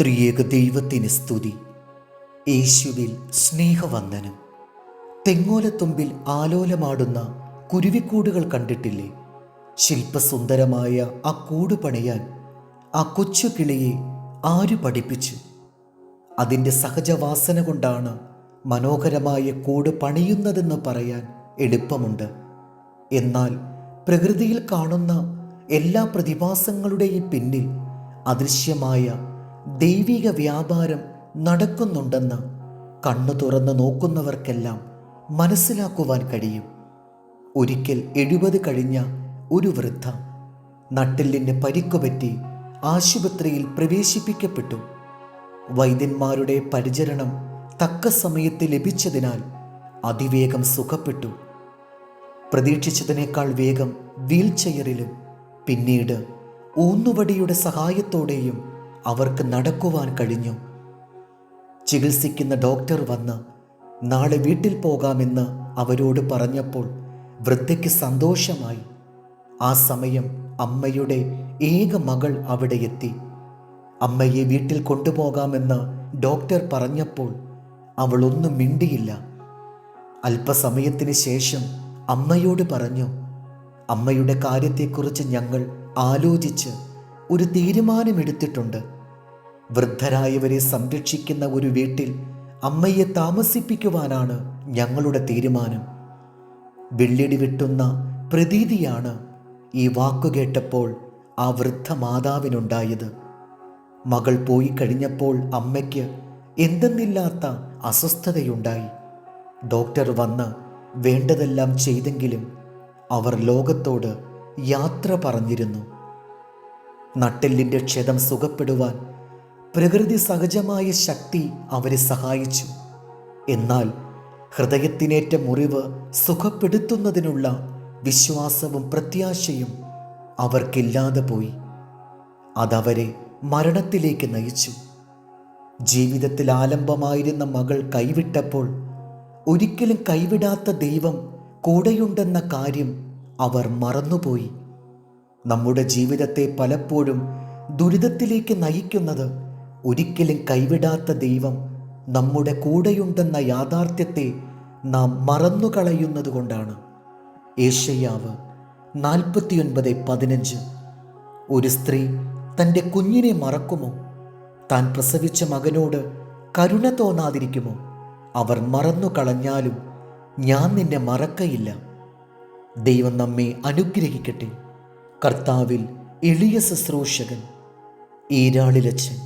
ത്രിയേക ദൈവത്തിന് സ്തുതി. യേശുവിൽ സ്നേഹവന്ദനം. തെങ്ങോലത്തുമ്പിൽ ആലോലമാടുന്ന കുരുവിക്കൂടുകൾ കണ്ടിട്ടില്ലേ? ശില്പസുന്ദരമായ ആ കൂട് പണിയാൻ ആ കൊച്ചു കിളിയെ ആര് പഠിപ്പിച്ചു? അതിൻ്റെ സഹജവാസന കൊണ്ടാണ് മനോഹരമായ കൂട് പണിയുന്നതെന്ന് പറയാൻ എളുപ്പമുണ്ട്. എന്നാൽ പ്രകൃതിയിൽ കാണുന്ന എല്ലാ പ്രതിഭാസങ്ങളുടെയും പിന്നിൽ അദൃശ്യമായ ദൈവിക വ്യാപാരം നടക്കുന്നുണ്ടെന്ന് കണ്ണു തുറന്ന് നോക്കുന്നവർക്കെല്ലാം മനസ്സിലാക്കുവാൻ കഴിയും. ഒരിക്കൽ 70 കഴിഞ്ഞ ഒരു വൃദ്ധ നട്ടെല്ലിന് പരിക്കുപറ്റി ആശുപത്രിയിൽ പ്രവേശിപ്പിക്കപ്പെട്ടു. വൈദ്യന്മാരുടെ പരിചരണം തക്ക സമയത്ത് ലഭിച്ചതിനാൽ അതിവേഗം സുഖപ്പെട്ടു. പ്രതീക്ഷിച്ചതിനേക്കാൾ വേഗം വീൽ ചെയറിലും പിന്നീട് ഊന്നുവടിയുടെ സഹായത്തോടെയും അവർക്ക് നടക്കുവാൻ കഴിഞ്ഞു. ചികിത്സിക്കുന്ന ഡോക്ടർ വന്ന് നാളെ വീട്ടിൽ പോകാമെന്ന് അവരോട് പറഞ്ഞപ്പോൾ വൃദ്ധയ്ക്ക് സന്തോഷമായി. ആ സമയം അമ്മയുടെ ഏക മകൾ അവിടെ എത്തി. അമ്മയെ വീട്ടിൽ കൊണ്ടുപോകാമെന്ന് ഡോക്ടർ പറഞ്ഞപ്പോൾ അവൾ ഒന്നും മിണ്ടിയില്ല. അല്പസമയത്തിന് ശേഷം അമ്മയോട് പറഞ്ഞു, അമ്മയുടെ കാര്യത്തെക്കുറിച്ച് ഞങ്ങൾ ആലോചിച്ച് ഒരു തീരുമാനമെടുത്തിട്ടുണ്ട്. വൃദ്ധരായവരെ സംരക്ഷിക്കുന്ന ഒരു വീട്ടിൽ അമ്മയെ താമസിപ്പിക്കുവാനാണ് ഞങ്ങളുടെ തീരുമാനം. വെള്ളിടി വെട്ടുന്ന പ്രതീതിയാണ് ഈ വാക്കു കേട്ടപ്പോൾ ആ വൃദ്ധ മാതാവിനുണ്ടായത്. മകൾ പോയി കഴിഞ്ഞപ്പോൾ അമ്മയ്ക്ക് എന്തെന്നില്ലാത്ത അസ്വസ്ഥതയുണ്ടായി. ഡോക്ടർ വന്ന് വേണ്ടതെല്ലാം ചെയ്തെങ്കിലും അവർ ലോകത്തോട് യാത്ര പറഞ്ഞിരുന്നു. നട്ടെല്ലിൻ്റെ ക്ഷതം സുഖപ്പെടുവാൻ പ്രകൃതി സഹജമായ ശക്തി അവരെ സഹായിച്ചു. എന്നാൽ ഹൃദയത്തിനേറ്റ മുറിവ് സുഖപ്പെടുത്തുന്നതിനുള്ള വിശ്വാസവും പ്രത്യാശയും അവർക്കില്ലാതെ പോയി. അതവരെ മരണത്തിലേക്ക് നയിച്ചു. ജീവിതത്തിൽ ആലംബമായിരുന്ന മകൾ കൈവിട്ടപ്പോൾ ഒരിക്കലും കൈവിടാത്ത ദൈവം കൂടെയുണ്ടെന്ന കാര്യം അവർ മറന്നുപോയി. നമ്മുടെ ജീവിതത്തെ പലപ്പോഴും ദുരിതത്തിലേക്ക് നയിക്കുന്നത് ഒരിക്കലും കൈവിടാത്ത ദൈവം നമ്മുടെ കൂടെയുണ്ടെന്ന യാഥാർത്ഥ്യത്തെ നാം മറന്നുകളയുന്നത് കൊണ്ടാണ്. യേശയ്യാവ് 49:15. ഒരു സ്ത്രീ തൻ്റെ കുഞ്ഞിനെ മറക്കുമോ? താൻ പ്രസവിച്ച മകനോട് കരുണ തോന്നാതിരിക്കുമോ? അവർ മറന്നു കളഞ്ഞാലും ഞാൻ നിന്നെ മറക്കയില്ല. ദൈവം നമ്മെ അനുഗ്രഹിക്കട്ടെ. കർത്താവിൽ എളിയ ശുശ്രൂഷകൻ ഈരാളിലച്ചൻ.